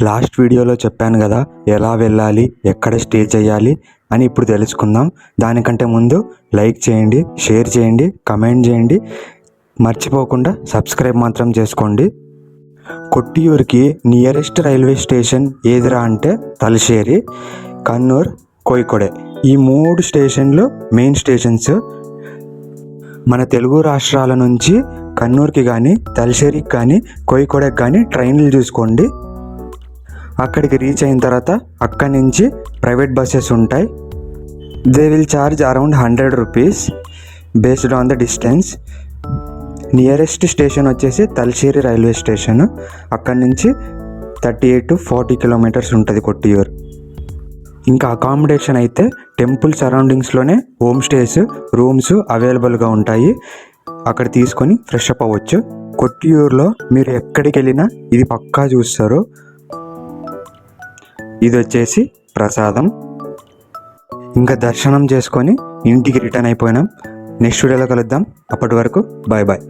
Last వీడియోలో చెప్పాను కదా ఎలా వెళ్ళాలి, ఎక్కడ స్టే చేయాలి అని ఇప్పుడు తెలుసుకుందాం. దానికంటే ముందు లైక్ చేయండి, షేర్ చేయండి, కమెంట్ చేయండి, మర్చిపోకుండా సబ్స్క్రైబ్ మాత్రం చేసుకోండి. కొట్టియూరుకి నియరెస్ట్ రైల్వే స్టేషన్ ఏదిరా అంటే తలశ్శేరి, కన్నూర్, కోయికోడే. ఈ 3 స్టేషన్లు మెయిన్ స్టేషన్స్. మన తెలుగు రాష్ట్రాల నుంచి కన్నూర్కి కానీ, తలశ్శేరికి కానీ, కోయికోడకి కానీ ట్రైన్లు చూసుకోండి. అక్కడికి రీచ్ అయిన తర్వాత అక్కడి నుంచి ప్రైవేట్ బస్సెస్ ఉంటాయి. They will charge around 100 rupees based on the distance. Nearest station వచ్చేసి తలశ్శేరి రైల్వే స్టేషన్. అక్కడి నుంచి 38 to 40 కిలోమీటర్స్ ఉంటుంది కొట్టియూరు. ఇంకా అకామిడేషన్ అయితే టెంపుల్ సరౌండింగ్స్లోనే హోమ్ స్టేస్, రూమ్స్ అవైలబుల్గా ఉంటాయి. అక్కడ తీసుకొని ఫ్రెష్ అప్ అవ్వచ్చు. కొట్టియూరులో మీరు ఎక్కడికి వెళ్ళినా ఇది పక్కా చూస్తారు. ఇది వచ్చేసి ప్రసాదం. ఇంకా దర్శనం చేసుకొని ఇంటికి రిటర్న్ అయిపోయినాం. నెక్స్ట్ వీడియోలో కలుద్దాం. అప్పటి వరకు బాయ్ బాయ్.